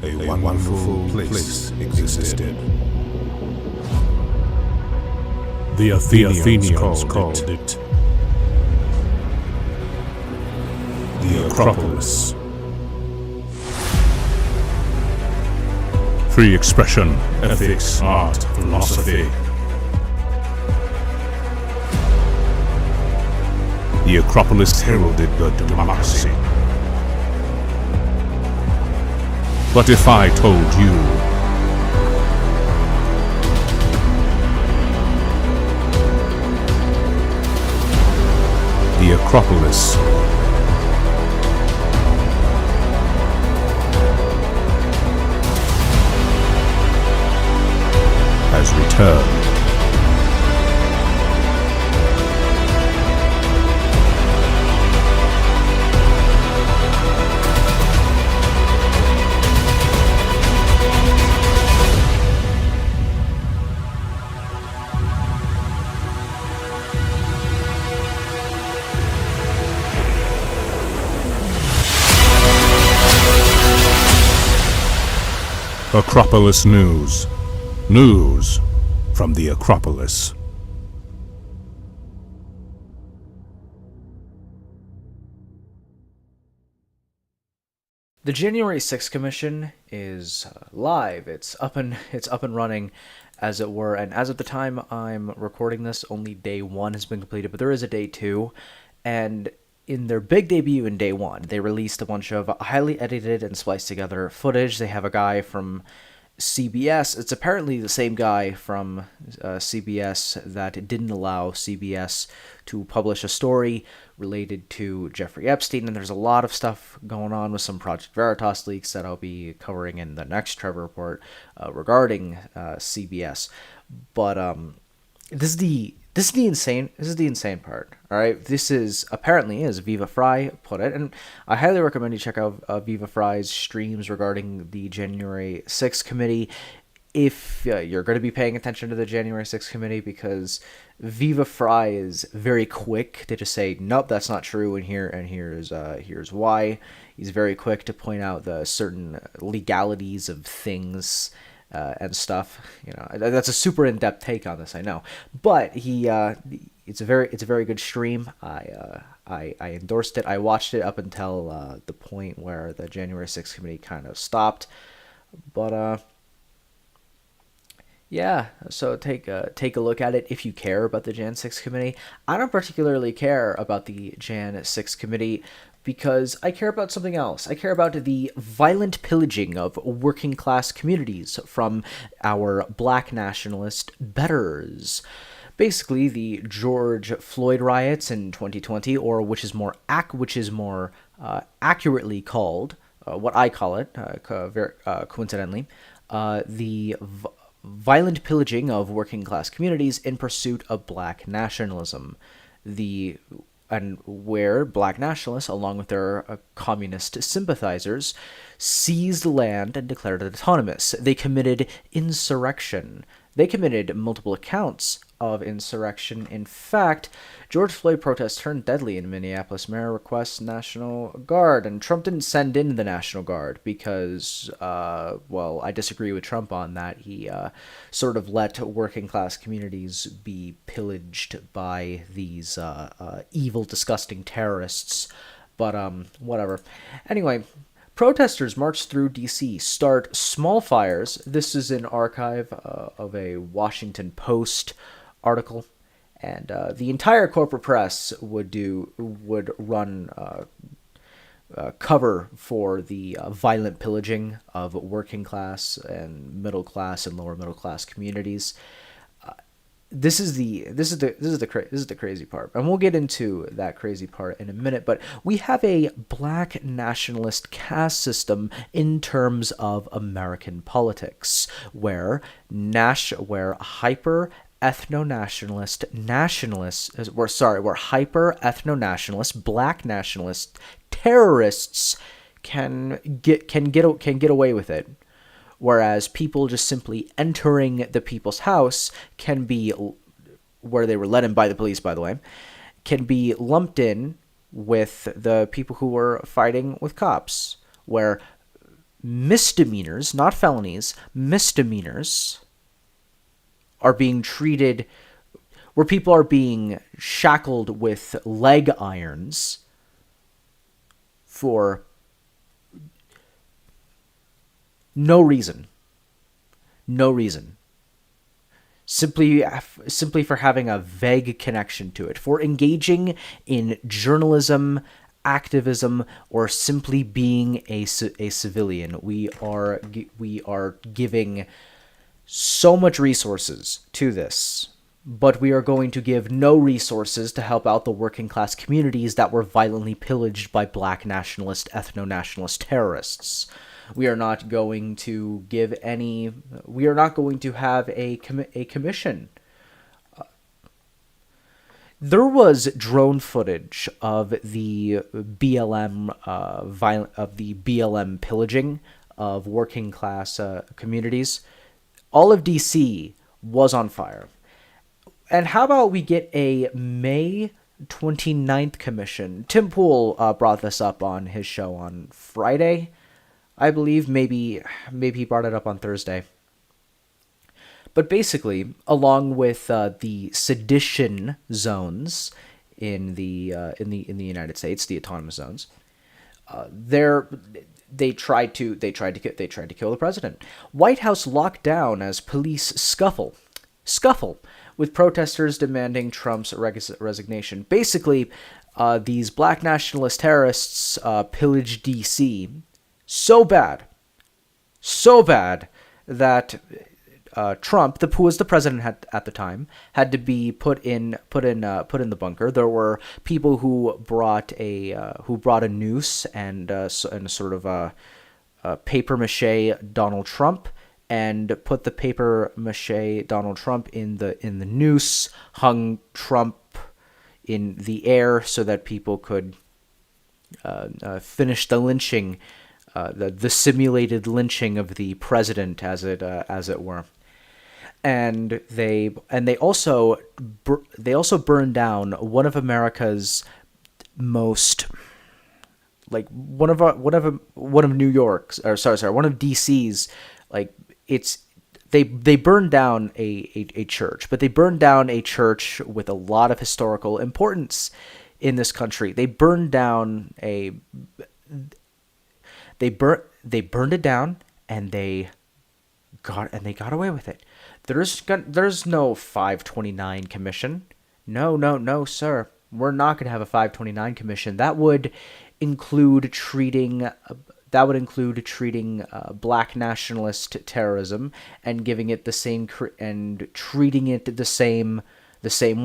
a wonderful place existed. The Athenians called it the Acropolis. Free expression, ethics, art, philosophy. The Acropolis heralded the democracy. But if I told you the Acropolis has returned. Acropolis News. News from the Acropolis. The January 6th Commission is live. It's up and running, as it were. And as of the time I'm recording this, only day 1 has been completed, but there is a day 2. And in their big debut in day 1, they released a bunch of highly edited and spliced together footage. They have a guy from CBS. It's apparently the same guy from CBS that didn't allow CBS to publish a story related to Jeffrey Epstein, and there's a lot of stuff going on with some Project Veritas leaks that I'll be covering in the next Trevor report regarding CBS. But this is the insane part. All right, this is apparently, as Viva Fry put it, and I highly recommend you check out Viva Fry's streams regarding the January 6th committee if you're going to be paying attention to the January 6th committee, because Viva Fry is very quick to just say, nope, that's not true, and here's why. He's very quick to point out the certain legalities of things and stuff. You know, that's a super in-depth take on this, I know, but it's a very good stream. I endorsed it. I watched it up until the point where the January 6th committee kind of stopped, but yeah, so take a look at it if you care about the Jan 6th committee. I don't particularly care about the Jan 6th committee because I care about something else. I care about the violent pillaging of working class communities from our black nationalist betters. Basically, the George Floyd riots in 2020, or which is more accurately called, what I call it, coincidentally, the violent pillaging of working class communities in pursuit of black nationalism. And where black nationalists, along with their communist sympathizers, seized land and declared it autonomous. They committed insurrection. They committed multiple accounts of insurrection. In fact, George Floyd protests turned deadly in Minneapolis. Mayor requests National Guard, and Trump didn't send in the National Guard because, well, I disagree with Trump on that. He sort of let working class communities be pillaged by these evil, disgusting terrorists. But whatever. Anyway, protesters march through D.C., start small fires. This is an archive of a Washington Post article, and the entire corporate press would run cover for the violent pillaging of working class and middle class and lower middle class communities. This is the crazy part, and we'll get into that crazy part in a minute. But we have a black nationalist caste system in terms of American politics, where hyper ethnonationalist nationalists, where hyper ethnonationalist black nationalist terrorists can get away with it. Whereas people just simply entering the people's house can be, where they were let in by the police, by the way, can be lumped in with the people who were fighting with cops, where misdemeanors, not felonies, misdemeanors are being treated, where people are being shackled with leg irons for no reason. No reason. Simply for having a vague connection to it, for engaging in journalism, activism, or simply being a civilian. We are giving so much resources to this, but we are going to give no resources to help out the working class communities that were violently pillaged by black nationalist, ethno-nationalist terrorists. We are not going to give any. We are not going to have a commission. There was drone footage of the BLM pillaging of working class communities. All of DC was on fire. And how about we get a May 29th commission? Tim Pool brought this up on his show on Friday. I believe maybe he brought it up on Thursday. But basically, along with the sedition zones in the United States, the autonomous zones, they tried to kill the president. White House locked down as police scuffle with protesters demanding Trump's resignation. Basically, these black nationalist terrorists pillaged D.C. so bad that Trump, who was the president at the time, had to be put in the bunker. There were people who brought a noose and a sort of a paper mache Donald Trump, and put the paper mache Donald Trump in the noose, hung Trump in the air so that people could finish the lynching, the simulated lynching of the president, as it were. And they also burned down one of America's most, like, one of New York's, or sorry, one of DC's, like, they burned down a church, but they burned down a church with a lot of historical importance in this country. They burned it down, and they got away with it. There's no 529 commission. No, sir. We're not going to have a 529 commission. That would include treating black nationalist terrorism and giving it the same and treating it the same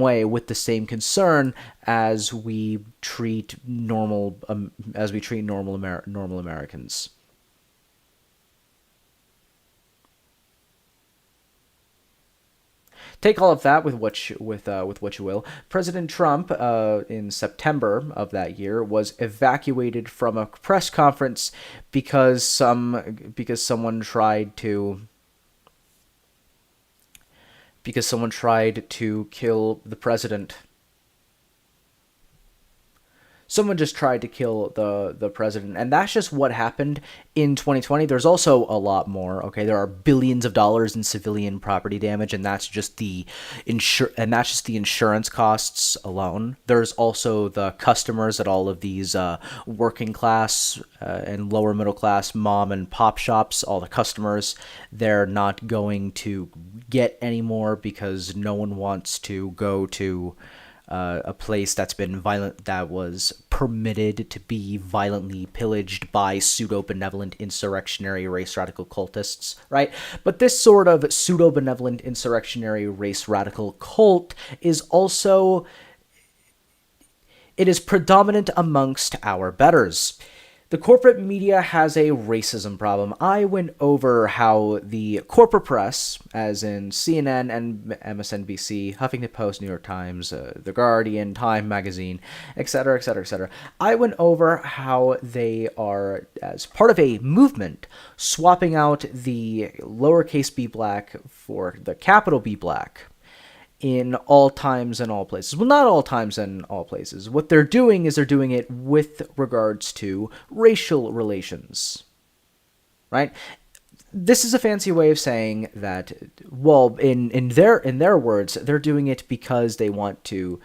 way, with the same concern as we treat normal Americans. Take all of that with what you will. President Trump, in September of that year, was evacuated from a press conference because someone tried to kill the president. Someone just tried to kill the president, and that's just what happened in 2020. There's also a lot more. Okay, there are billions of dollars in civilian property damage, and that's just the insurance costs alone. There's also the customers at all of these working class and lower middle class mom and pop shops. All the customers, they're not going to get any more because no one wants to go to a place that's been violent, that was permitted to be violently pillaged by pseudo-benevolent insurrectionary race radical cultists, right? But this sort of pseudo-benevolent insurrectionary race radical cult is also, it is predominant amongst our betters. The corporate media has a racism problem. I went over how the corporate press, as in CNN and MSNBC, Huffington Post, New York Times, The Guardian, Time Magazine, etc., etc., etc. I went over how they are, as part of a movement, swapping out the lowercase b black for the capital B black in all times and all places. Well, not all times and all places. What they're doing is they're doing it with regards to racial relations. right? This is a fancy way of saying that, well, in their words, they're doing it because they want to.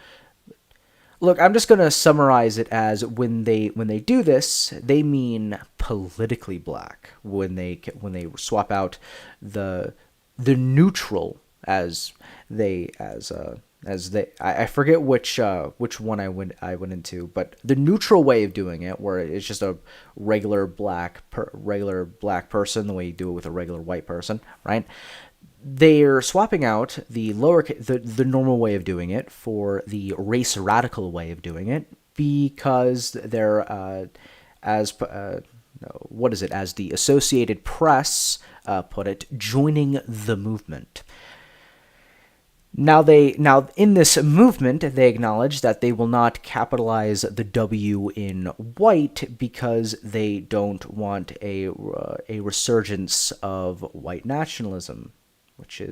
Look, I'm just going to summarize it as when they do this, they mean politically black. When they swap out the neutral as I forget which one I went into, but the neutral way of doing it, where it's just a regular black person, the way you do it with a regular white person, right? They're swapping out the the normal way of doing it for the race radical way of doing it, because they're as the Associated Press put it, joining the movement. Now in this movement, they acknowledge that they will not capitalize the W in white because they don't want a resurgence of white nationalism, which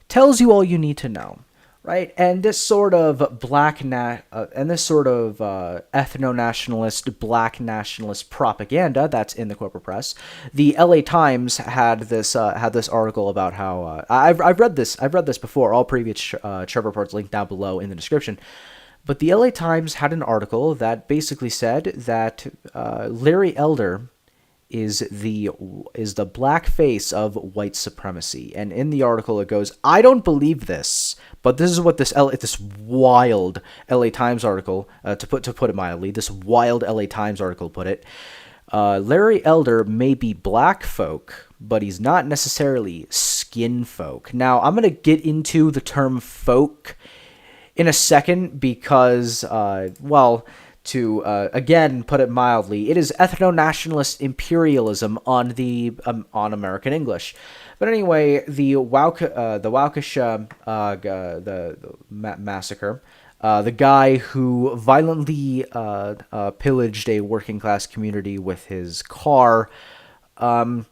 tells you all you need to know, right? And this sort of ethno-nationalist, black nationalist propaganda that's in the corporate press. The LA Times had this article about how I've read this before. All previous Trevor reports linked down below in the description. But the LA Times had an article that basically said that Larry Elder is the black face of white supremacy. And in the article it goes, I don't believe this, but this is what this wild LA Times article, to put it mildly, this wild LA Times article put it. Larry Elder may be black folk, but he's not necessarily skin folk. Now, I'm going to get into the term folk in a second because, to again put it mildly, it is ethno-nationalist imperialism on on American English. But anyway, the Waukesha massacre, the guy who violently pillaged a working class community with his car. But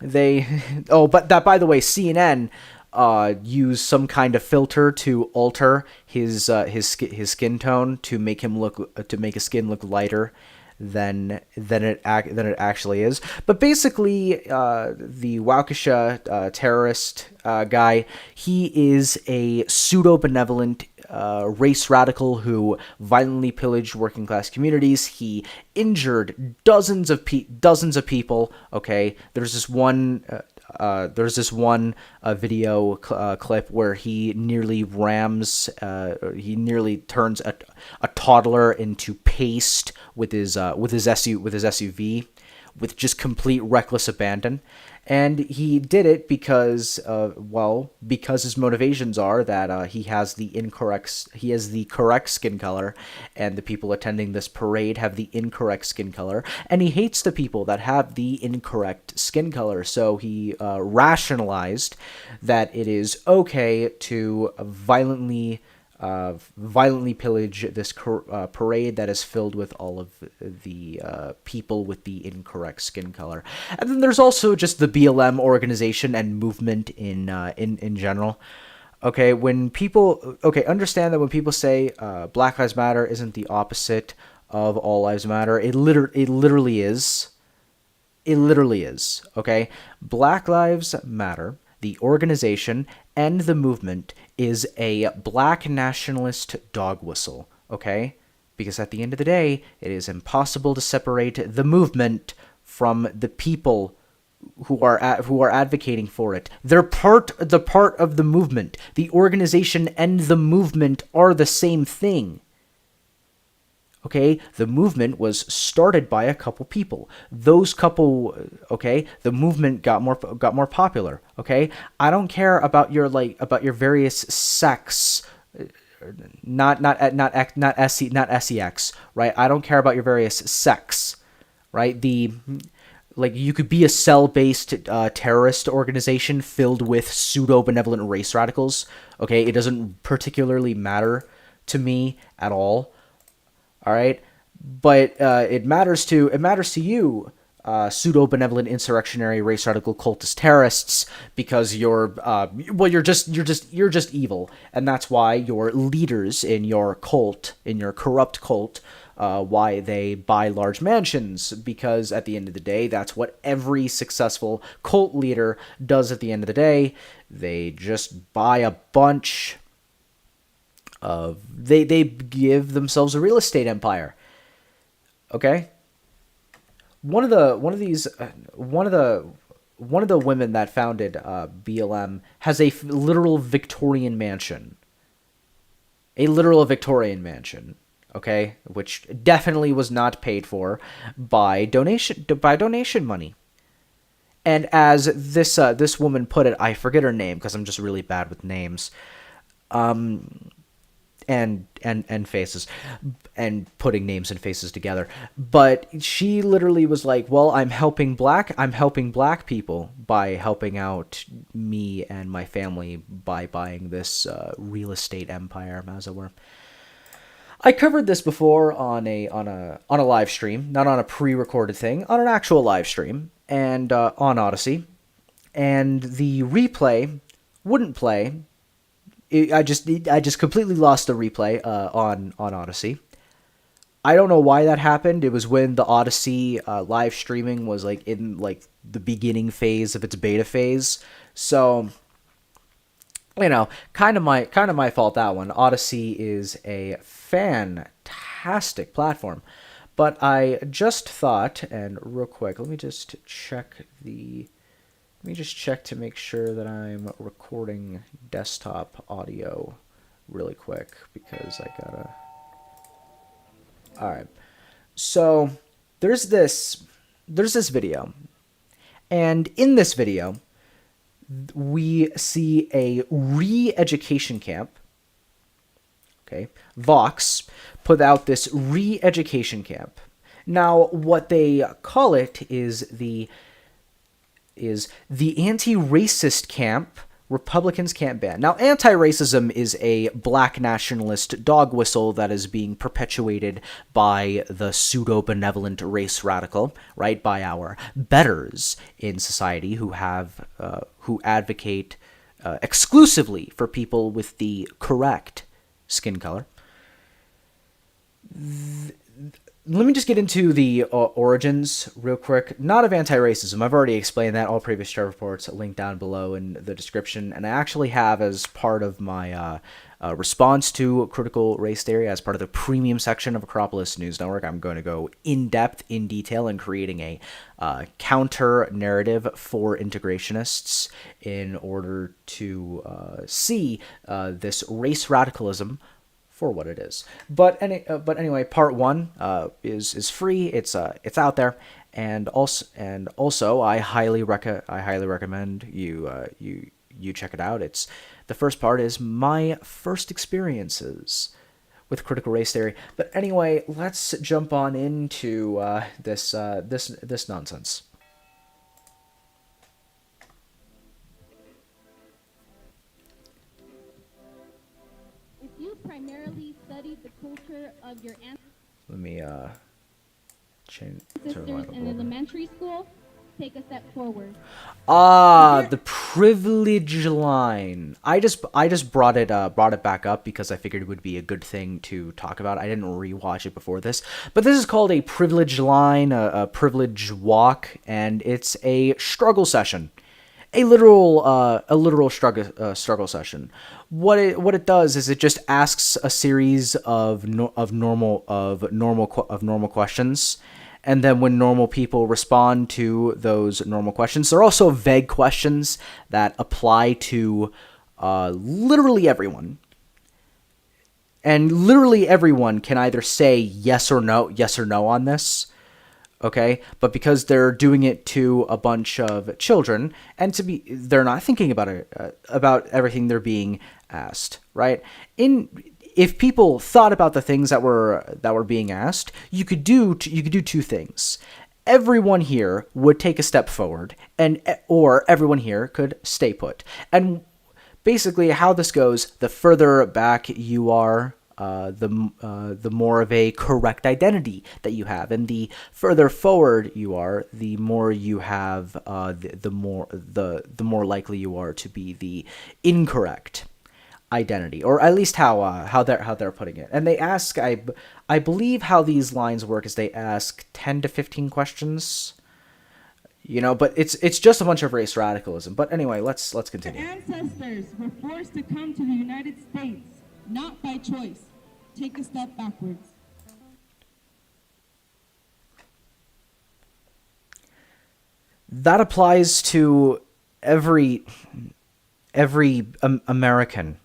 that, by the way, CNN use some kind of filter to alter his skin tone to make his skin look lighter than it actually is. But basically, the Waukesha terrorist guy, he is a pseudo-benevolent race radical who violently pillaged working class communities. He injured dozens of people. Okay, there's this one video clip where he nearly turns a toddler into paste with his SUV with just complete reckless abandon. And he did it because his motivations are that he has the correct skin color, and the people attending this parade have the incorrect skin color, and he hates the people that have the incorrect skin color. So he rationalized that it is okay to violently pillage this parade that is filled with all of the people with the incorrect skin color. And then there's also just the BLM organization and movement in general. Okay, understand that when people say Black Lives Matter isn't the opposite of All Lives Matter, it literally is. It literally is. Okay, Black Lives Matter, the organization and the movement, is a black nationalist dog whistle, okay? Because at the end of the day, it is impossible to separate the movement from the people who are advocating for it. They're part of the movement. The organization and the movement are the same thing. Okay, the movement was started by a couple people. Those couple, okay, the movement got more popular. Okay, I don't care about your various sects, not sex, right? I don't care about your various sects, right? You could be a cell-based terrorist organization filled with pseudo-benevolent race radicals. Okay, it doesn't particularly matter to me at all. All right, but it matters to you, pseudo-benevolent insurrectionary race radical cultist terrorists, because you're just evil, and that's why your leaders in your cult, in your corrupt cult, why they buy large mansions, because at the end of the day, that's what every successful cult leader does at the end of the day. They just buy a bunch of... They give themselves a real estate empire. Okay? One of the women that founded BLM has a literal Victorian mansion. A literal Victorian mansion, okay, which definitely was not paid for by donation money. And as this woman put it, I forget her name because I'm just really bad with names, and faces, and putting names and faces together. But she literally was like, well, I'm helping black people by helping out me and my family by buying this real estate empire, as it were. I covered this before on a live stream, not on a pre-recorded thing, on an actual live stream, and on Odysee, and the replay wouldn't play. I just completely lost the replay on Odysee. I don't know why that happened. It was when the Odysee live streaming was like in like the beginning phase of its beta phase. So, you know, kind of my fault, that one. Odysee is a fantastic platform. But I just thought, and real quick, let me just check to make sure that I'm recording desktop audio really quick, because I gotta... Alright. So, there's this video. And in this video, we see a re-education camp. Okay. Vox put out this re-education camp. Now, what they call it is the anti-racist camp. Republicans can't ban. Now, anti-racism is a black nationalist dog whistle that is being perpetuated by the pseudo-benevolent race radical, right? By our betters in society who advocate exclusively for people with the correct skin color. Let me just get into the origins real quick. Not of anti-racism. I've already explained that. All previous Trevor reports linked down below in the description. And I actually have, as part of my response to critical race theory, as part of the premium section of Acropolis News Network, I'm going to go in-depth, in detail, in creating a counter-narrative for integrationists in order to see this race radicalism for what it is. But anyway, part one is free. It's out there, and also I highly recommend you check it out. It's the first part is my first experiences with critical race theory. But anyway, let's jump on into this nonsense. Primarily studied the culture of your Let me change ancestors in elementary school. Take a step forward. The privilege line. I just brought it back up because I figured it would be a good thing to talk about. I didn't rewatch it before this, but this is called a privilege line, a privilege walk, and it's a struggle session. A literal struggle session. What it does is it just asks a series of normal questions, and then when normal people respond to those normal questions, there are also vague questions that apply to literally everyone. And literally everyone can either say yes or no on this. Okay, but because they're doing it to a bunch of children, and they're not thinking about it, about everything they're being asked, right? If people thought about the things that were being asked, you could do two things. Everyone here would take a step forward, or everyone here could stay put. And basically, how this goes: the further back you are, the more of a correct identity that you have, and the further forward you are, the more you have, the more likely you are to be the incorrect identity, or at least how they're putting it. And they ask, I believe how these lines work is they ask 10 to 15 questions, but it's just a bunch of race radicalism. But anyway, let's continue. Our ancestors were forced to come to the United States, not by choice. Take a step backwards. That applies to every American.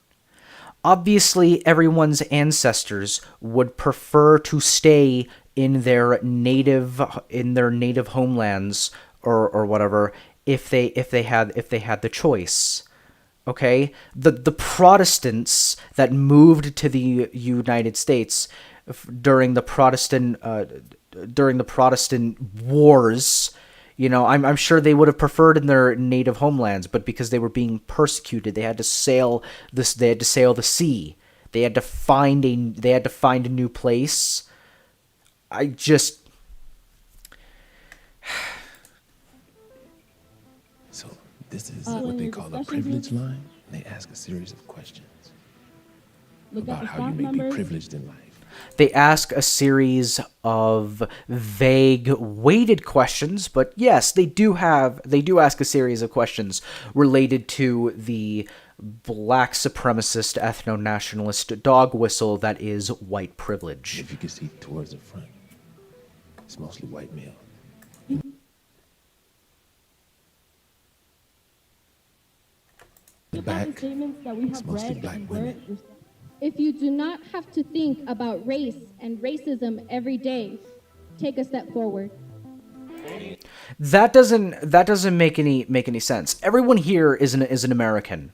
Obviously, everyone's ancestors would prefer to stay in their native homelands or whatever if they had the choice. Okay, the Protestants that moved to the United States during the Protestant wars. I'm sure they would have preferred in their native homelands, but because they were being persecuted, they had to sail the sea. They had to find a new place. So this is what they call a privilege line. They ask a series of questions about how you may be privileged in life. They ask a series of vague, weighted questions, but yes, they do ask a series of questions related to the black supremacist, ethno-nationalist dog whistle that is white privilege. If you can see towards the front, it's mostly white male. The back, it's mostly black women. If you do not have to think about race and racism every day, take a step forward. That doesn't make any sense. Everyone here is an American,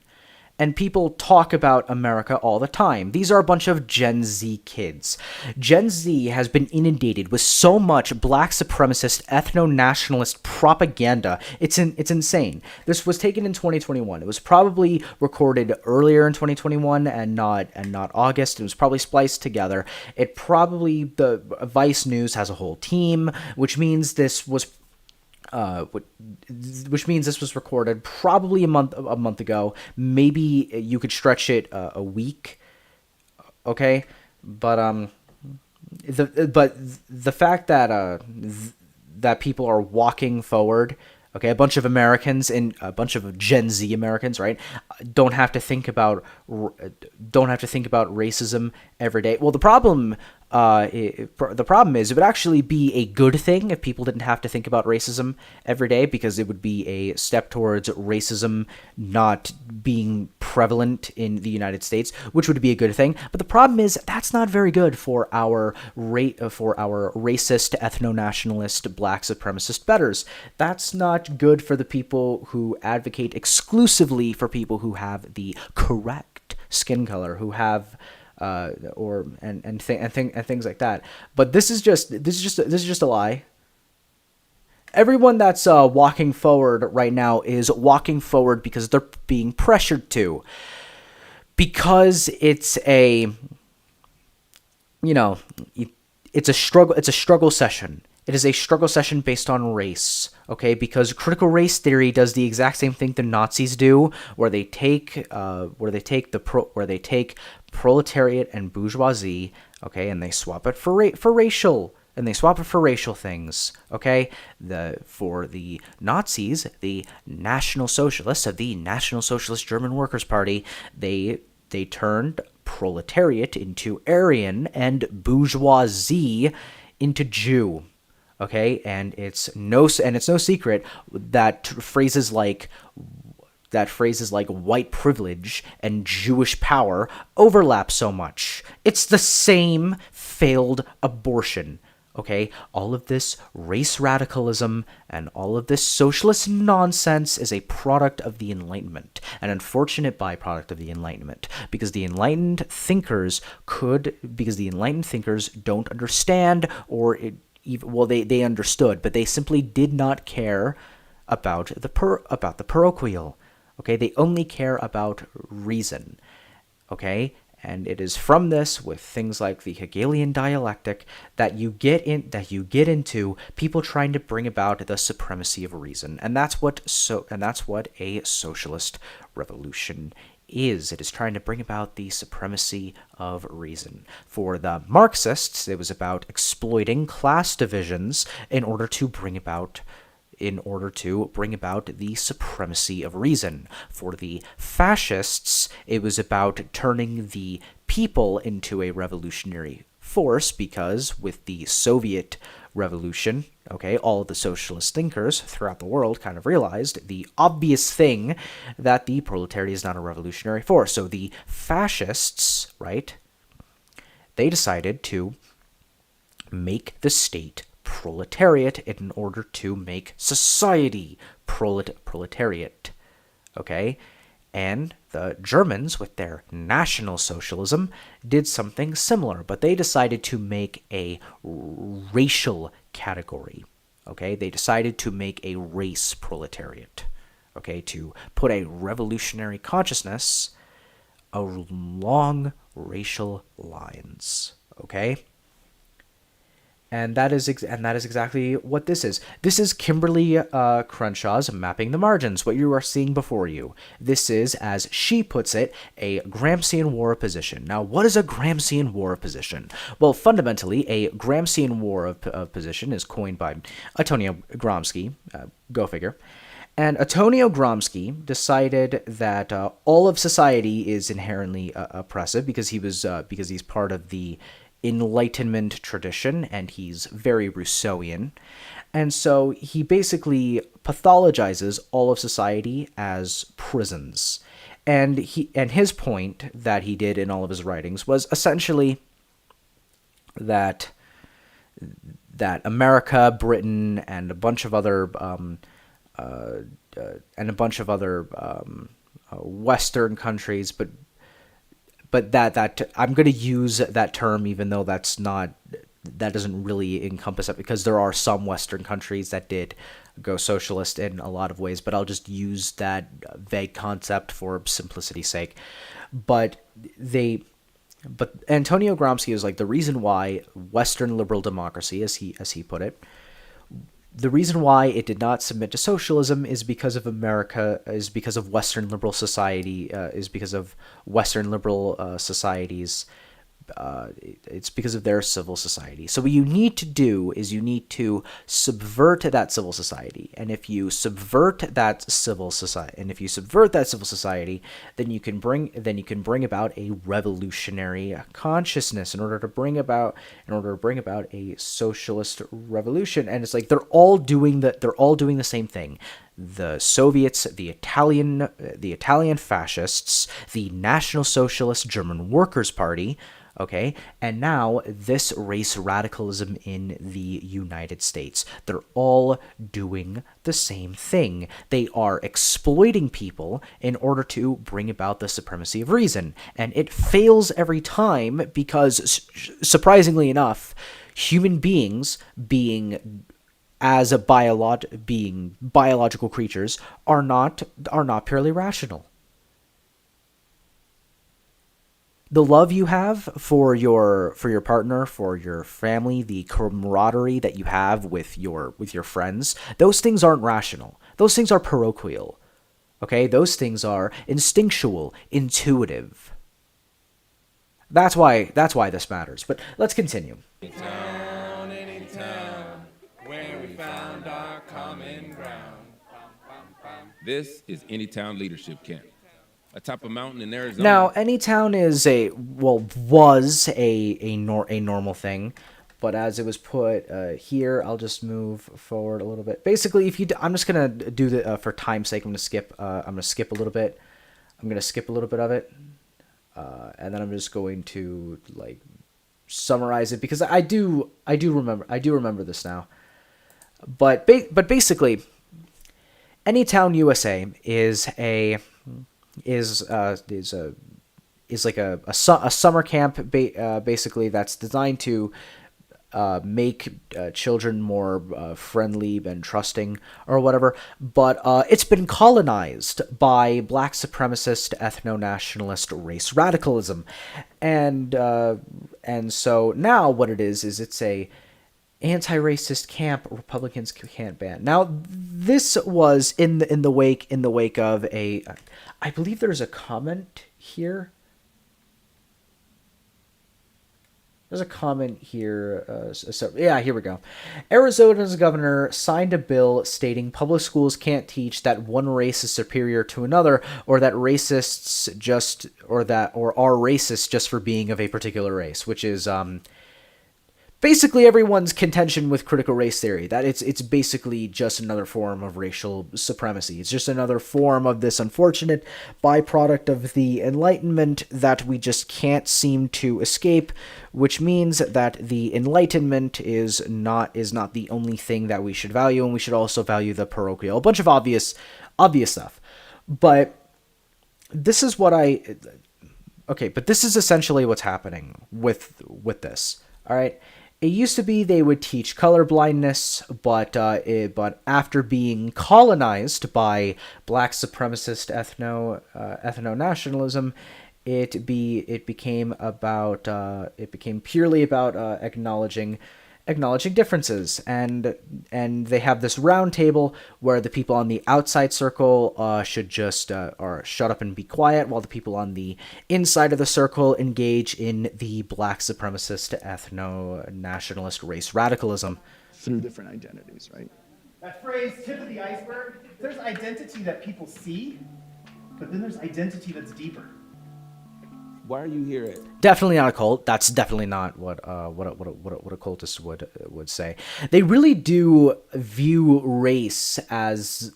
and people talk about America all the time. These are a bunch of Gen Z kids. Gen Z has been inundated with so much black supremacist, ethno-nationalist propaganda. It's insane. This was taken in 2021. It was probably recorded earlier in 2021 and not August. It was probably spliced together. The Vice News has a whole team, which means this was recorded probably a month ago. Maybe you could stretch it a week. Okay, but the fact that that people are walking forward. Okay, a bunch of Americans and a bunch of Gen Z Americans, right, don't have to think about racism every day. Well, the problem is it would actually be a good thing if people didn't have to think about racism every day, because it would be a step towards racism not being prevalent in the United States, which would be a good thing. But the problem is that's not very good for our racist, ethno-nationalist, black supremacist betters. That's not good for the people who advocate exclusively for people who have the correct skin color, who have things like that. But this is just a lie. Everyone that's walking forward right now is walking forward because they're being pressured to. Because it's a struggle session. It is a struggle session based on race, okay? Because critical race theory does the exact same thing the Nazis do, where they take proletariat and bourgeoisie, okay, and they swap it for racial things, okay? For the Nazis, the National Socialists of the National Socialist German Workers' Party, they turned proletariat into Aryan and bourgeoisie into Jew. Okay, and it's no secret that phrases like white privilege and Jewish power overlap so much. It's the same failed abortion. Okay, all of this race radicalism and all of this socialist nonsense is a product of the Enlightenment, an unfortunate byproduct of the Enlightenment, because the enlightened thinkers don't understand, or they understood, but they simply did not care about the parochial. Okay, they only care about reason. Okay, and it is from this, with things like the Hegelian dialectic, that you get into people trying to bring about the supremacy of reason, and that's what a socialist revolution is. It is trying to bring about the supremacy of reason. For the Marxists, it was about exploiting class divisions in order to bring about the supremacy of reason. For the fascists, it was about turning the people into a revolutionary force, because with the Soviet revolution, okay, all of the socialist thinkers throughout the world kind of realized the obvious thing, that the proletariat is not a revolutionary force. So the fascists, right, they decided to make the state proletariat in order to make society proletariat, okay? And the Germans, with their National Socialism, did something similar, but they decided to make a racial category, okay? They decided to make a race proletariat, okay? To put a revolutionary consciousness along racial lines, okay? And that is exactly what this is. This is Kimberly Crenshaw's Mapping the Margins, what you are seeing before you. This is, as she puts it, a Gramscian war of position. Now, what is a Gramscian war of position? Well, fundamentally, a Gramscian war of position is coined by Antonio Gramsci, go figure. And Antonio Gramsci decided that all of society is inherently oppressive because he's part of the Enlightenment tradition, and he's very Rousseauian. And so he basically pathologizes all of society as prisons. And his point that he did in all of his writings was essentially that America, Britain, and a bunch of other Western countries, but that I'm going to use that term, even though that doesn't really encompass it, because there are some Western countries that did go socialist in a lot of ways, but I'll just use that vague concept for simplicity's sake. But Antonio Gramsci is like, the reason why Western liberal democracy, as he put it, the reason why it did not submit to socialism is because of Western liberal society, societies. It's because of their civil society. So what you need to do is you need to subvert that civil society. And if you subvert that civil society, then you can bring about a revolutionary consciousness in order to bring about a socialist revolution. And it's like they're all doing the same thing. The Soviets, the Italian fascists, the National Socialist German Workers' Party, okay, and now this race radicalism in the United States. They're all doing the same thing. They are exploiting people in order to bring about the supremacy of reason. And it fails every time because, surprisingly enough, human beings being biological creatures are not purely rational. The love you have for your partner, for your family, the camaraderie that you have with your friends, those things aren't rational. Those things are parochial. Okay? Those things are instinctual, intuitive. That's why this matters. But let's continue. Any town where we found our common ground. This is Anytown Leadership Camp. Atop a mountain in Arizona. Now, Anytown was a normal thing, but as it was put here, I'll just move forward a little bit. Basically, I'm just gonna do the for time's sake. I'm gonna skip a little bit. I'm gonna skip a little bit of it, and then I'm just going to like summarize it because I do remember this now. But basically, Anytown, USA is like a summer camp basically that's designed to make children more friendly and trusting or whatever, but it's been colonized by black supremacist, ethno-nationalist race radicalism, and so now what it is it's Anti-racist camp Republicans can't ban. Now, this was in the wake of a, I believe there's a comment here. There's a comment here. Yeah, here we go. Arizona's governor signed a bill stating public schools can't teach that one race is superior to another, or that racists just or are racist just for being of a particular race, which is basically everyone's contention with critical race theory, that it's basically just another form of racial supremacy. It's just another form of this unfortunate byproduct of the Enlightenment that we just can't seem to escape, which means that the Enlightenment is not the only thing that we should value, and we should also value the parochial. A bunch of obvious stuff. But this is what but this is essentially what's happening with this. All right. It used to be they would teach colorblindness, but after being colonized by black supremacist ethno-nationalism, it became purely about acknowledging differences, and they have this round table where the people on the outside circle should just shut up and be quiet, while the people on the inside of the circle engage in the black supremacist ethno-nationalist race radicalism through different identities, right? That phrase, tip of the iceberg, there's identity that people see, but then there's identity that's deeper. Why are you here at? Definitely not a cult. That's definitely not what a cultist would say. They really do view race as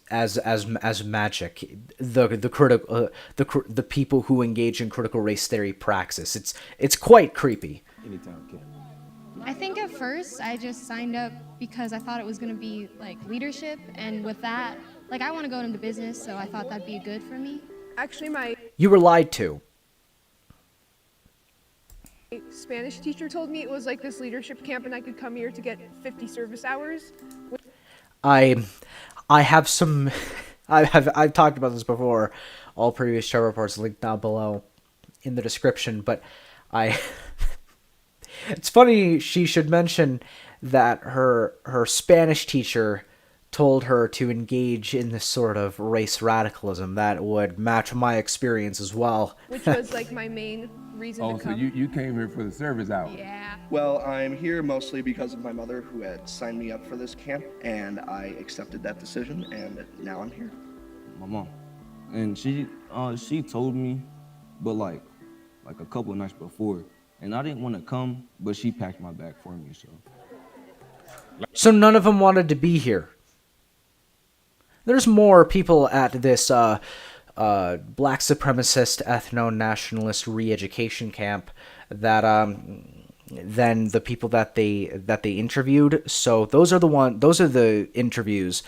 magic. The people who engage in critical race theory praxis. It's quite creepy. Anytime, Kim. I think at first I just signed up because I thought it was going to be like leadership, and with that, like I want to go into business, so I thought that'd be good for me. Actually, You were lied to. Spanish teacher told me it was like this leadership camp and I could come here to get 50 service hours. I have some I've talked about this before. All previous Trevor reports linked down below in the description, but it's funny she should mention that her Spanish teacher told her to engage in this sort of race radicalism that would match my experience as well. Which was like my main reason to come. So you came here for the service hour? Yeah. Well, I'm here mostly because of my mother, who had signed me up for this camp, and I accepted that decision, and now I'm here. My mom. And she told me, but like a couple of nights before, and I didn't want to come, but she packed my bag for me, so. So none of them wanted to be here. There's more people at this black supremacist ethno-nationalist re-education camp that than the people that they interviewed. So those are the interviews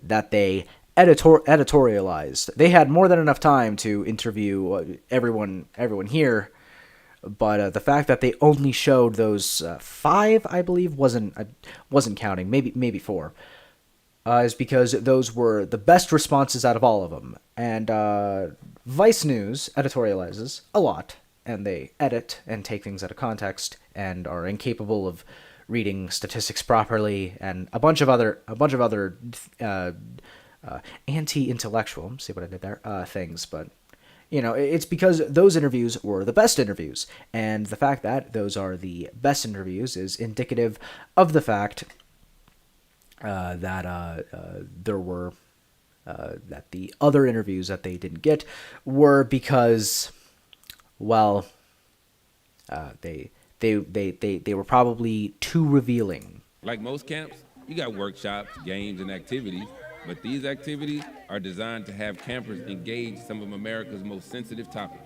that they editorialized. They had more than enough time to interview everyone here, but the fact that they only showed those 5, I believe, wasn't counting. Maybe 4. Is because those were the best responses out of all of them. And Vice News editorializes a lot, and they edit and take things out of context, and are incapable of reading statistics properly, and a bunch of other anti-intellectual, see what I did there, things. But it's because those interviews were the best interviews, and the fact that those are the best interviews is indicative of the fact that the other interviews that they didn't get were because, well, they were probably too revealing. Like most camps, you got workshops, games, and activities, but these activities are designed to have campers engage some of America's most sensitive topics.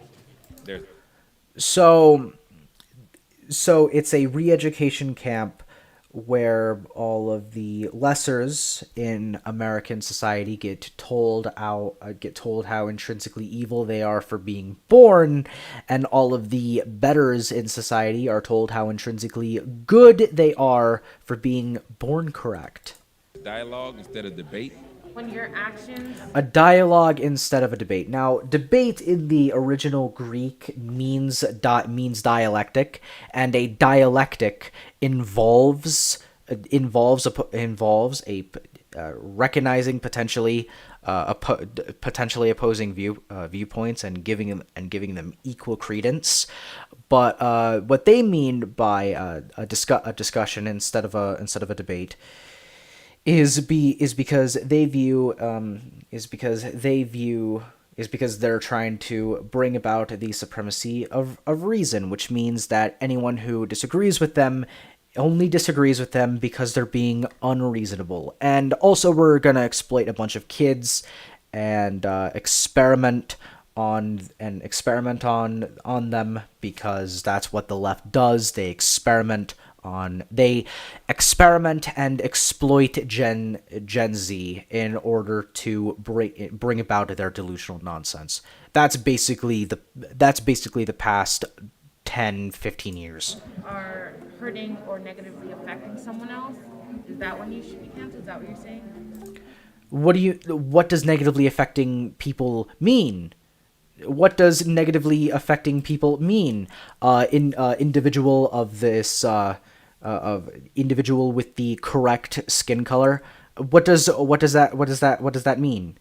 So it's a re-education camp where all of the lessers in American society get told how intrinsically evil they are for being born, and all of the betters in society are told how intrinsically good they are for being born correct. Dialogue instead of debate. When your actions... A dialogue instead of a debate. Now, debate in the original Greek means dialectic, and a dialectic involves involves a recognizing potentially opposing viewpoints and giving them equal credence. But what they mean by a discussion instead of a debate is because they're trying to bring about the supremacy of reason, which means that anyone who disagrees with them only disagrees with them because they're being unreasonable. And also, we're gonna exploit a bunch of kids and experiment on them, because that's what the left does. They experiment and exploit Gen Z in order to bring about their delusional nonsense. That's basically the past 10-15 years. Are hurting or negatively affecting someone else, is that when you should be canceled? Is that what you're saying? What does negatively affecting people mean? What does negatively affecting people mean? Individual of this of individual with the correct skin color. What does that mean?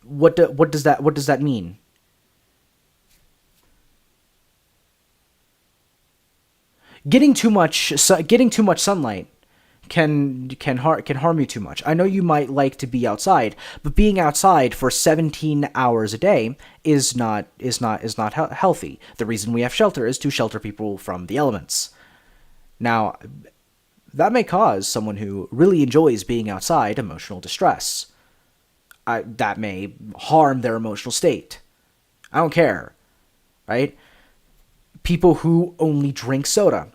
What does that mean? Getting too much sunlight can harm you too much. I know you might like to be outside, but being outside for 17 hours a day is not healthy. The reason we have shelter is to shelter people from the elements. Now, that may cause someone who really enjoys being outside emotional distress. That may harm their emotional state. I don't care, right? People who only drink soda.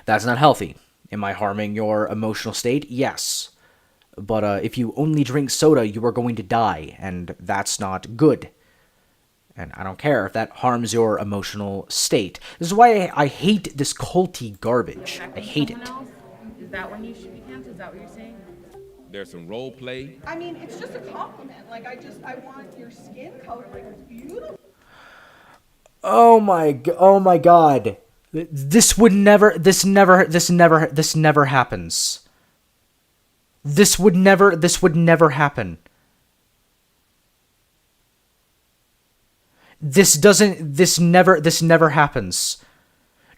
That's not healthy. Am I harming your emotional state? Yes. But if you only drink soda, you are going to die, and that's not good. And I don't care if that harms your emotional state. This is why I hate this culty garbage. I hate it. Is that when you should be canceled? Is that what you're saying? There's some role play. I mean, it's just a compliment. Like, I want your skin color. Like, it's beautiful. Oh my god. This never happens. This would never happen. This never happens.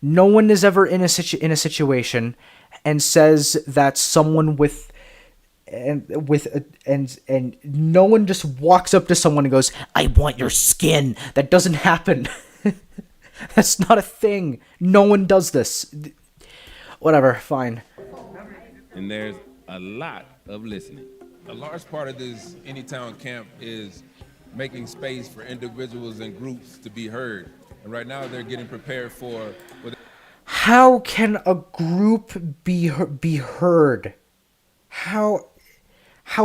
No one is ever in a situation and says that someone and no one just walks up to someone and goes, "I want your skin." That doesn't happen. That's not a thing. No one does this. Whatever, fine. And there's a lot of listening. A large part of this Anytown camp is making space for individuals and groups to be heard. And right now they're getting prepared for... How can a group be heard? How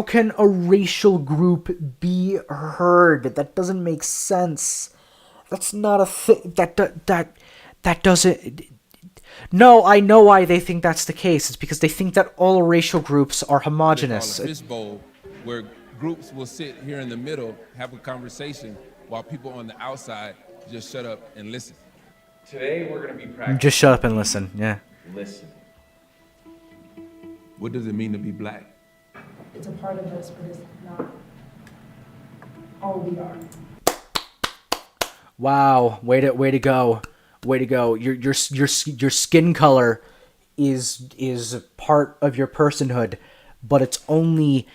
can a racial group be heard? That doesn't make sense. That's not a thing. That doesn't... No, I know why they think that's the case. It's because they think that all racial groups are homogenous. They call a fishbowl, where groups will sit here in the middle, have a conversation, while people on the outside just shut up and listen. Today we're going to be practicing. Just shut up and listen, yeah. Listen. What does it mean to be black? It's a part of us, but it's not all we are. Wow, way to go. Your skin color is part of your personhood, but it's only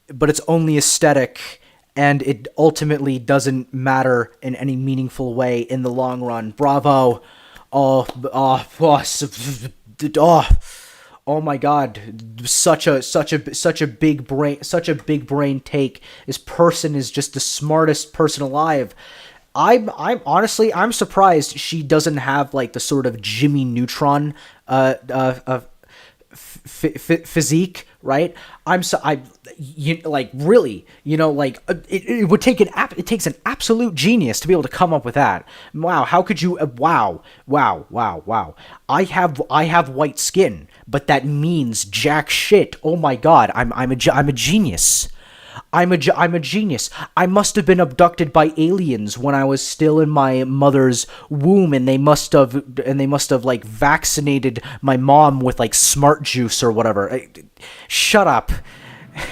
aesthetic, and it ultimately doesn't matter in any meaningful way in the long run. Bravo. Oh my god, such a big brain take. This person is just the smartest person alive. I'm honestly surprised she doesn't have like the sort of Jimmy Neutron physique, right? It would take it takes an absolute genius to be able to come up with that. Wow, how could you? Wow. I have white skin, but that means jack shit. Oh my god, I'm a genius. I'm a genius. I must have been abducted by aliens when I was still in my mother's womb, and they must have like vaccinated my mom with like smart juice or whatever. Shut up.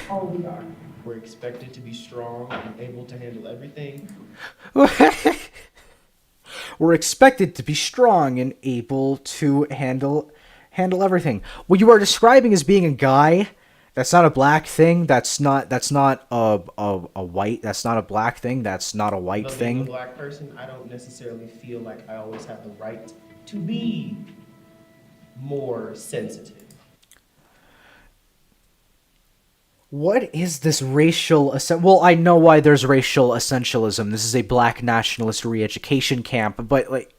All we are. We're expected to be strong and able to handle everything. We're expected to be strong and able to handle everything. What you are describing as being a guy, that's not a black thing. That's not a white. That's not a black thing. That's not a white thing. Being a black person, I don't necessarily feel like I always have the right to be more sensitive. What is this racial well, I know why there's racial essentialism. This is a black nationalist re-education camp, but like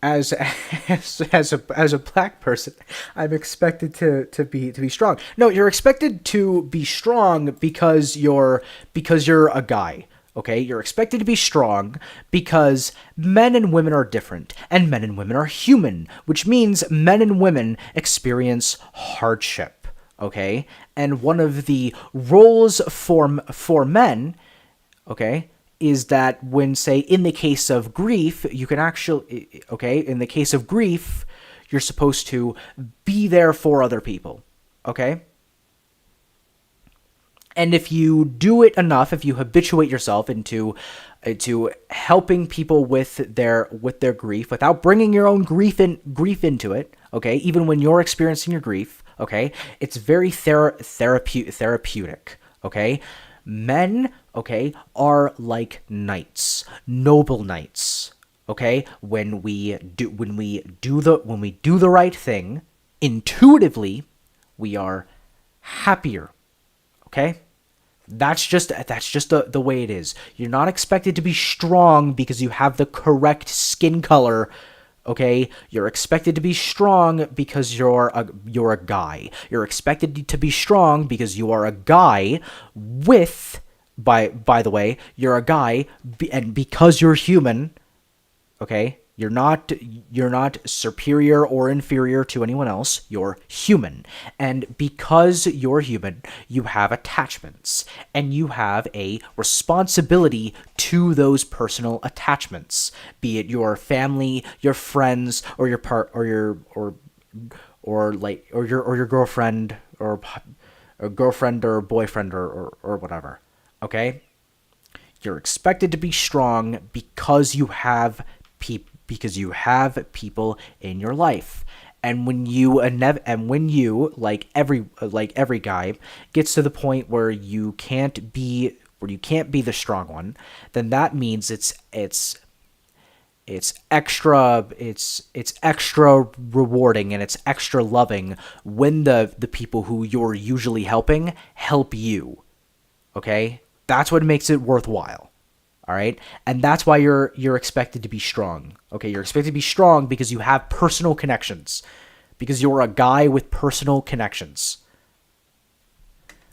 as a black person, I'm expected to be strong. No, you're expected to be strong because you're a guy. Okay, you're expected to be strong because men and women are different, and men and women are human, which means men and women experience hardship. Okay, and one of the roles for men, okay, is that when, say, in the case of grief, you can actually, okay, in the case of grief, you're supposed to be there for other people, okay? And if you do it enough, if you habituate yourself into helping people with their grief without bringing your own grief into it, okay, even when you're experiencing your grief, okay, it's very therapeutic, okay? Men, okay, are like knights, noble knights, okay? When we do the right thing, intuitively, we are happier, okay? That's just the way it is. You're not expected to be strong because you have the correct skin color. Okay, you're expected to be strong because you're a guy. You're expected to be strong because you are a guy with, by the way, you're a guy, and because you're human, okay, you're not superior or inferior to anyone else. You're human, and because you're human, you have attachments, and you have a responsibility to those personal attachments, be it your family, your friends, or your your girlfriend or boyfriend or whatever. Okay, you're expected to be strong because you have people in your life. And when you like every guy gets to the point where you can't be the strong one, then that means it's extra rewarding and it's extra loving when the people who you're usually helping help you. Okay? That's what makes it worthwhile. All right? And that's why you're expected to be strong. Okay? You're expected to be strong because you have personal connections. Because you're a guy with personal connections.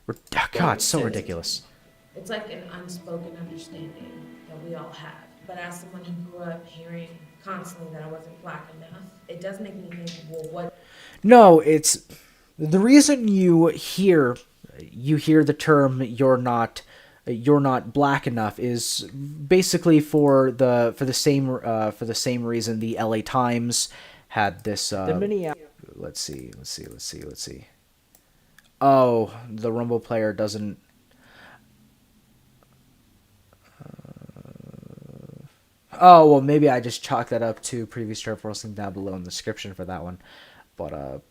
Oh, God, it's so ridiculous. It's like an unspoken understanding that we all have. But as someone who grew up hearing constantly that I wasn't black enough, it does make me think, well, what? No, it's the reason you hear the term "you're not black enough" is basically for the same reason the LA Times had this. Let's see. Oh, the Rumble player doesn't. Oh, well, maybe I just chalked that up to previous TrevorReports down below in the description for that one. But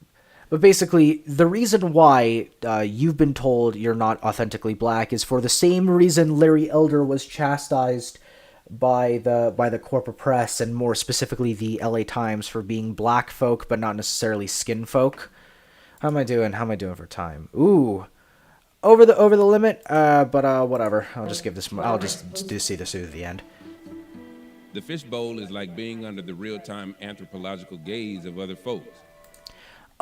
basically, the reason why you've been told you're not authentically black is for the same reason Larry Elder was chastised by the corporate press, and more specifically the LA Times, for being black folk but not necessarily skin folk. How am I doing for time? Ooh. Over the limit, but whatever. I'll just see this through to the end. The fishbowl is like being under the real-time anthropological gaze of other folks.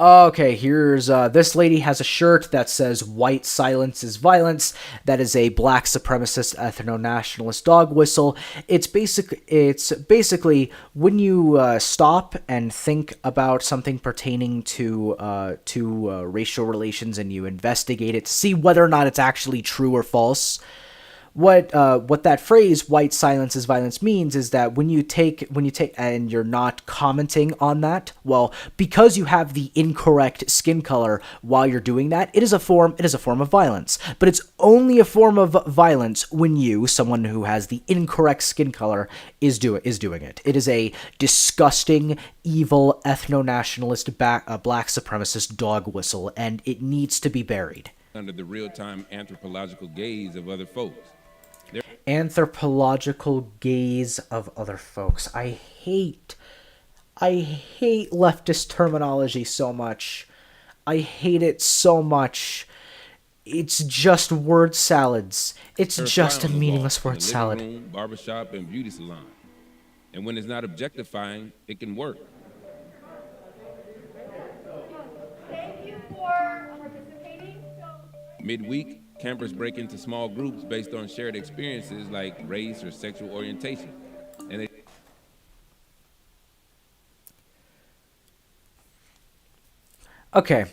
Okay, here's this lady has a shirt that says "White silence is violence." That is a black supremacist ethno-nationalist dog whistle. It's basically when you stop and think about something pertaining to racial relations and you investigate it to see whether or not it's actually true or false. What that phrase "white silence is violence" means is that when you take and you're not commenting on that, well, because you have the incorrect skin color while you're doing that, it is a form of violence. But it's only a form of violence when you, someone who has the incorrect skin color, is doing it. It is a disgusting, evil, ethno-nationalist black supremacist dog whistle, and it needs to be buried. Under the real-time anthropological gaze of other folks. Anthropological gaze of other folks. I hate leftist terminology so much. I hate it so much. It's just word salads. It's just a meaningless word salad. Room, barbershop, and beauty salon. And when it's not objectifying, it can work. Thank you for participating. Midweek, campers break into small groups based on shared experiences like race or sexual orientation. And okay,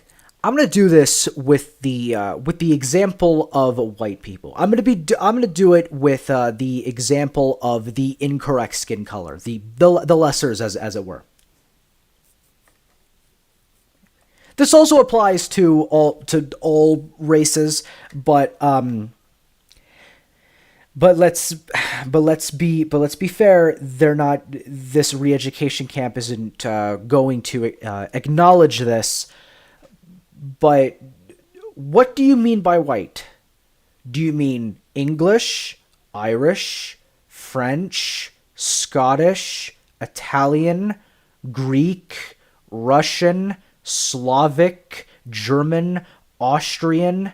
I'm gonna do this with the example of white people. I'm gonna do it with the example of the incorrect skin color, the lessers as it were. This also applies to all races, but let's be fair. They're not. This re-education camp isn't going to acknowledge this. But what do you mean by white? Do you mean English, Irish, French, Scottish, Italian, Greek, Russian, Slavic, German, Austrian?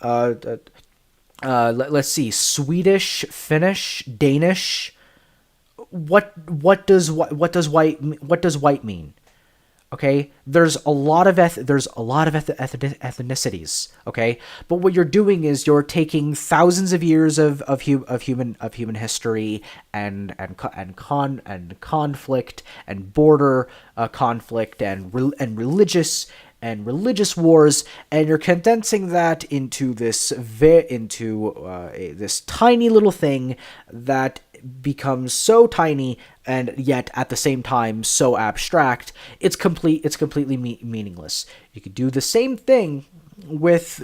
Let's see, Swedish, Finnish, Danish. What does white mean? Okay, there's a lot of ethnicities. Okay, but what you're doing is you're taking thousands of years of human history and conflict and border conflict and religious wars, and you're condensing that into this tiny little thing that becomes so tiny and yet at the same time so abstract. It's completely meaningless. You could do the same thing with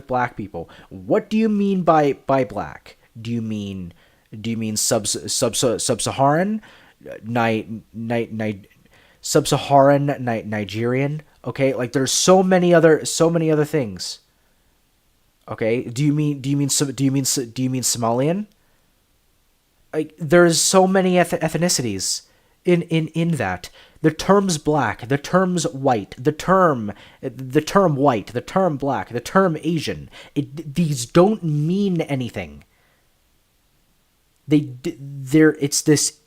black people. What do you mean by black? Do you mean sub-Saharan, sub-Saharan Nigerian? Okay, like there's so many other things. Okay, do you mean Somalian? Like there's so many ethnicities in that. The terms black, the terms white, the term white, the term black, the term Asian. These don't mean anything. It's this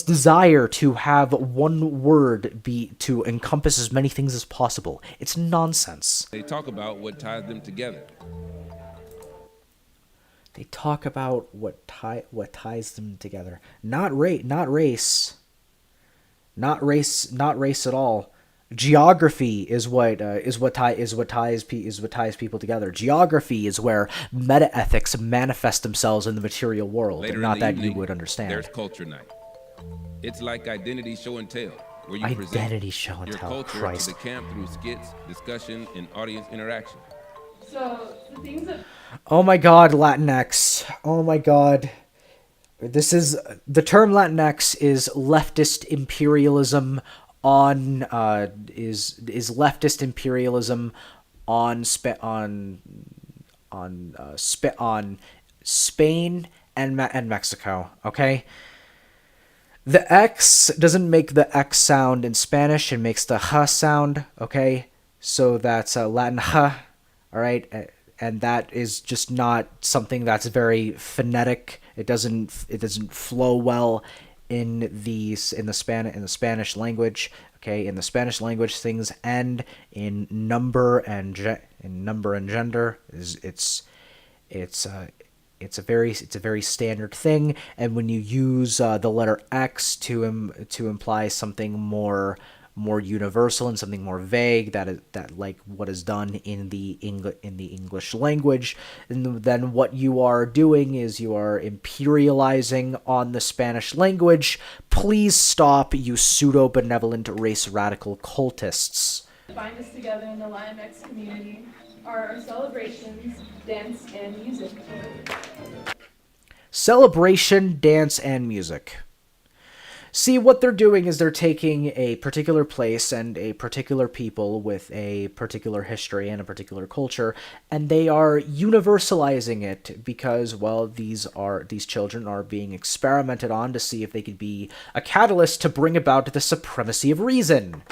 desire to have one word to encompass as many things as possible. It's nonsense. They talk about what ties them together. They talk about what ties them together. Not race. Not race at all. Geography is what ties people together. Geography is where meta ethics manifest themselves in the material world. Later and not that evening, you would understand. There's culture night. It's like identity show and tell, where you Identity present show and your tell, culture Christ. to the camp through skits, discussion, and audience interaction. So the things that Oh my God, Latinx. Oh my God. This is the term Latinx is leftist imperialism on leftist imperialism on Spain and Mexico. Okay. The X doesn't make the X sound in Spanish; it makes the H sound. Okay, so that's Latin H. All right, and that is just not something that's very phonetic. It doesn't flow well. in the Spanish language. Okay, in the Spanish language, things end in number and gender. It's a very standard thing, and when you use the letter X to imply something more universal and something more vague, that like what is done in the English language, and then what you are doing is you are imperializing on the Spanish language. Please stop, you pseudo-benevolent race radical cultists. Bind us together in the Lion-X community are our celebrations, dance, and music. Celebration, dance, and music. See, what they're doing is they're taking a particular place and a particular people with a particular history and a particular culture, and they are universalizing it because, well, these children are being experimented on to see if they could be a catalyst to bring about the supremacy of reason.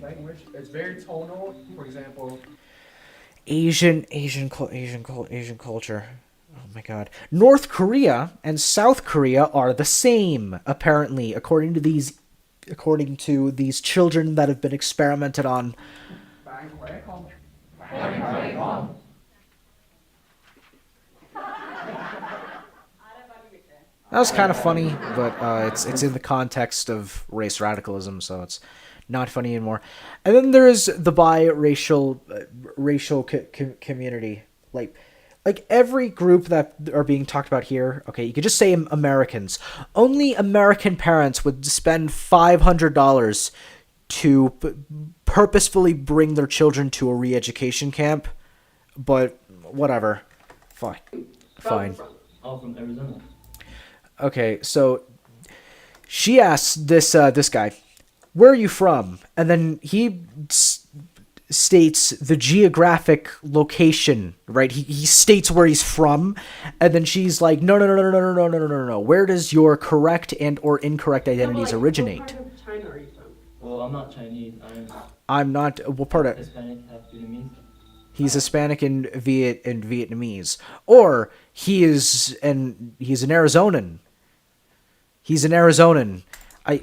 Language, it's very tonal. For example, Asian culture. Oh my god. North Korea and South Korea are the same, apparently, according to these children that have been experimented on. That was kind of funny, but it's in the context of race radicalism, so it's not funny anymore. And then there's the biracial community, like every group that are being talked about here. Okay, you could just say Americans. Only American parents would spend $500 to purposefully bring their children to a re-education camp, but whatever. Fine. From Arizona. Okay, so she asks this guy, "Where are you from?" And then he states the geographic location, right? He states where he's from, and then she's like, No. Where does your correct and or incorrect identities originate? What part of China are you from? Well, I'm not Chinese. I'm not. What part of? Hispanic, half Vietnamese. He's Hispanic and Vietnamese, or he's an Arizonan. He's an Arizonan. Not a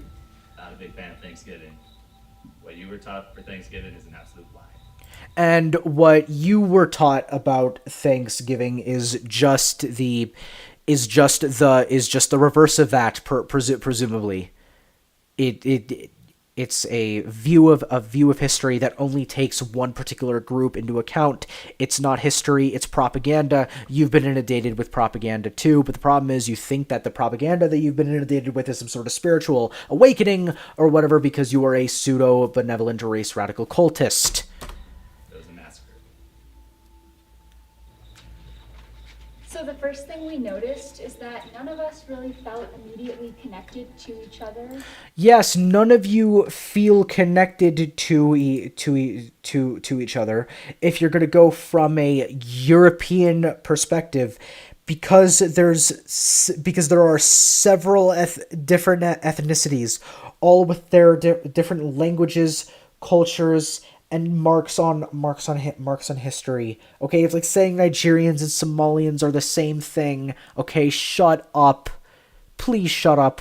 big fan of Thanksgiving. What you were taught for Thanksgiving is an absolute lie. And what you were taught about Thanksgiving is just the reverse of that. Presumably, it's a view of history that only takes one particular group into account. It's not history, it's propaganda. You've been inundated with propaganda too, but the problem is you think that the propaganda that you've been inundated with is some sort of spiritual awakening or whatever because you are a pseudo-benevolent race radical cultist. It was a massacre. So the first thing we noticed is that none of us really felt immediately connected to each other. Yes, none of you feel connected to each other. If you're going to go from a European perspective, because there are several different ethnicities, all with their different languages, cultures, and marks on history. Okay, it's like saying Nigerians and Somalians are the same thing. Okay, shut up. Please shut up.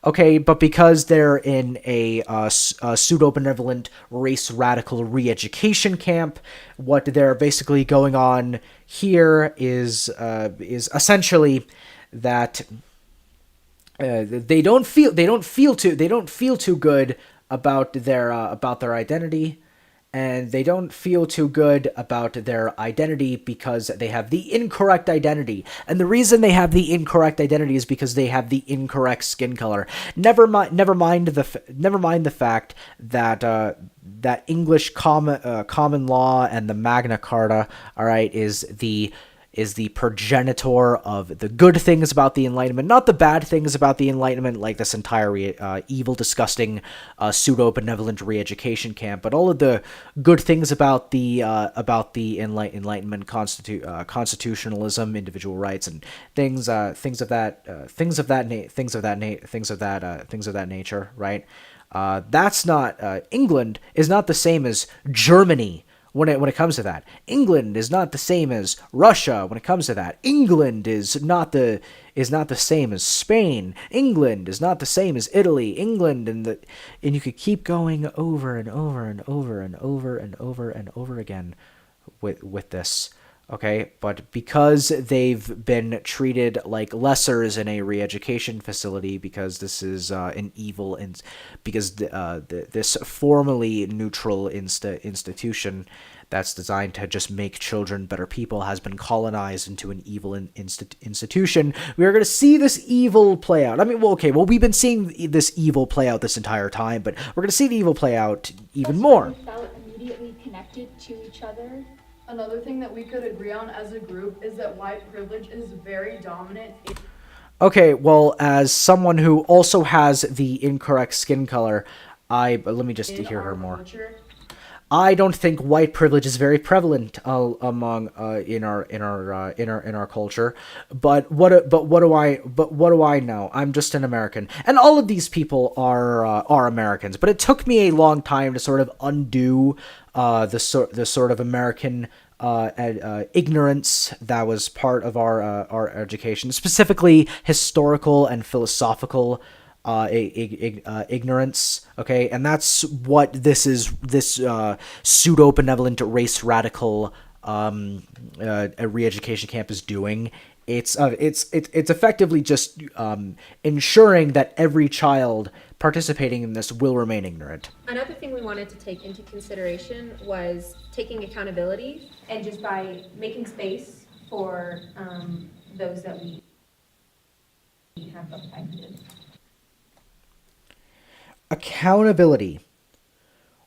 Okay, but because they're in a pseudo-benevolent race radical re-education camp, what they're basically going on here is essentially that they don't feel too good about their identity. And they don't feel too good about their identity because they have the incorrect identity. And the reason they have the incorrect identity is because they have the incorrect skin color. Never mind the fact that that English common law and the Magna Carta, all right, is the progenitor of the good things about the Enlightenment, not the bad things about the Enlightenment, like this entire evil, disgusting, pseudo-benevolent re-education camp, but all of the good things about the Enlightenment, constitutionalism, individual rights, and things of that nature, right? That's not England is not the same as Germany when it comes to that. England is not the same as Russia when it comes to that. England is not the same as Spain. England is not the same as Italy. England and you could keep going over and over and over and over and over and over again with this. Okay, but because they've been treated like lessers in a re-education facility, because this is an evil, and because this formally neutral institution that's designed to just make children better people has been colonized into an evil institution, we are going to see this evil play out. I mean, we've been seeing this evil play out this entire time, but we're going to see the evil play out even more. Felt immediately connected to each other. Another thing that we could agree on as a group is that white privilege is very dominant. Okay, well, as someone who also has the incorrect skin color, let me just hear her more. I don't think white privilege is very prevalent among in our culture. But what do I know? I'm just an American, and all of these people are Americans. But it took me a long time to sort of undo the sort of American ignorance that was part of our education, specifically historical and philosophical ignorance. Okay, and that's what this pseudo benevolent race radical re-education camp is doing. It's effectively just ensuring that every child participating in this will remain ignorant. Another thing we wanted to take into consideration was taking accountability, and just by making space for those that we have affected. Accountability.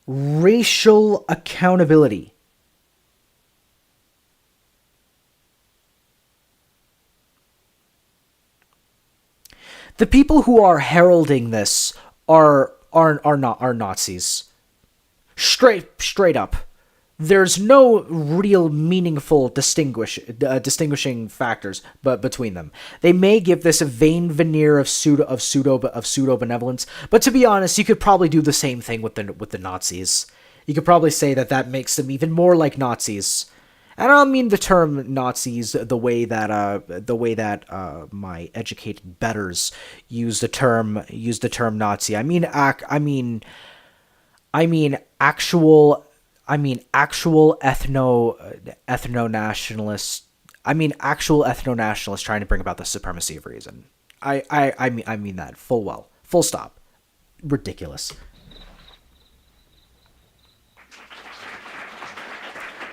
Racial accountability. The people who are heralding this are Nazis. Straight up. There's no real meaningful distinguishing factors between them. They may give this a vain veneer of pseudo benevolence, but to be honest, you could probably do the same thing with the Nazis. You could probably say that makes them even more like Nazis. And I don't mean the term Nazis the way that my educated betters use the term Nazi. I mean actual ethno-nationalists. I mean actual ethno-nationalists trying to bring about the supremacy of reason. I mean that full stop. Ridiculous.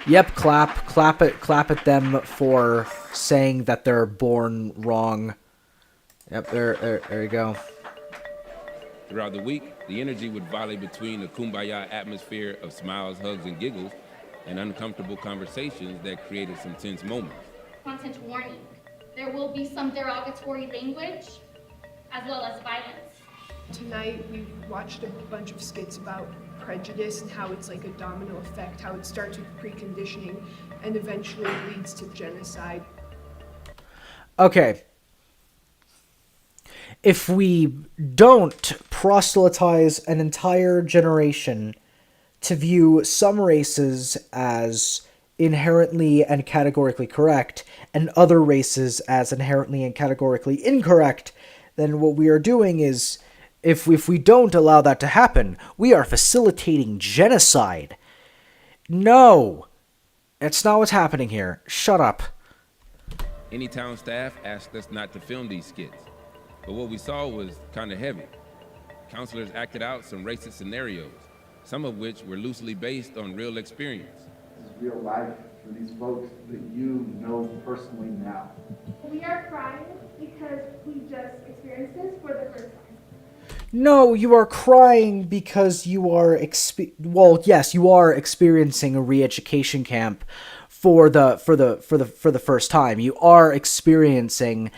Yep, clap at them for saying that they're born wrong. Yep, there you go. Throughout the week, the energy would volley between the kumbaya atmosphere of smiles, hugs, and giggles, and uncomfortable conversations that created some tense moments. Content warning. There will be some derogatory language, as well as violence. Tonight, we've watched a bunch of skits about prejudice and how it's like a domino effect, how it starts with preconditioning and eventually leads to genocide. Okay. If we don't proselytize an entire generation to view some races as inherently and categorically correct and other races as inherently and categorically incorrect, then what we are doing is, if we don't allow that to happen, we are facilitating genocide. No, that's not what's happening here. Shut up. Any town staff asked us not to film these skits, but what we saw was kind of heavy. Counselors acted out some racist scenarios, some of which were loosely based on real experience. This is real life for these folks that you know personally now. We are crying because we just experienced this for the first time. No, you are crying because you are yes, you are experiencing a re-education camp for the first time. You are experiencing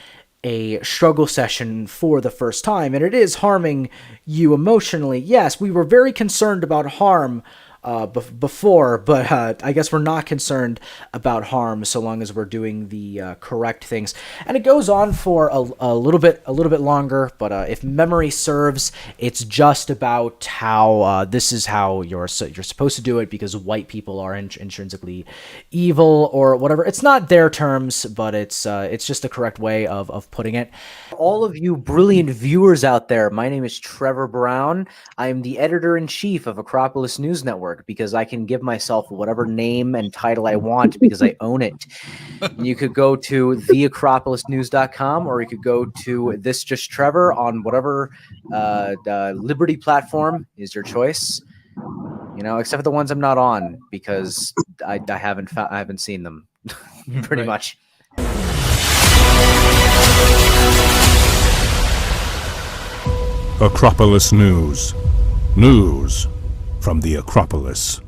a struggle session for the first time, and it is harming you emotionally. Yes, we were very concerned about harm before, but I guess we're not concerned about harm so long as we're doing the correct things. And it goes on for a little bit longer, but if memory serves, it's just about how this is how you're supposed to do it because white people are intrinsically evil or whatever. It's not their terms, but it's just the correct way of putting it. All of you brilliant viewers out there, my name is Trevor Brown. I am the editor-in-chief of Acropolis News Network because I can give myself whatever name and title I want because I own it. You could go to theacropolisnews.com or you could go to ThisJustTrevor on whatever Liberty platform is your choice. You know, except for the ones I'm not on because I haven't seen them pretty much. Acropolis News. News from the Acropolis.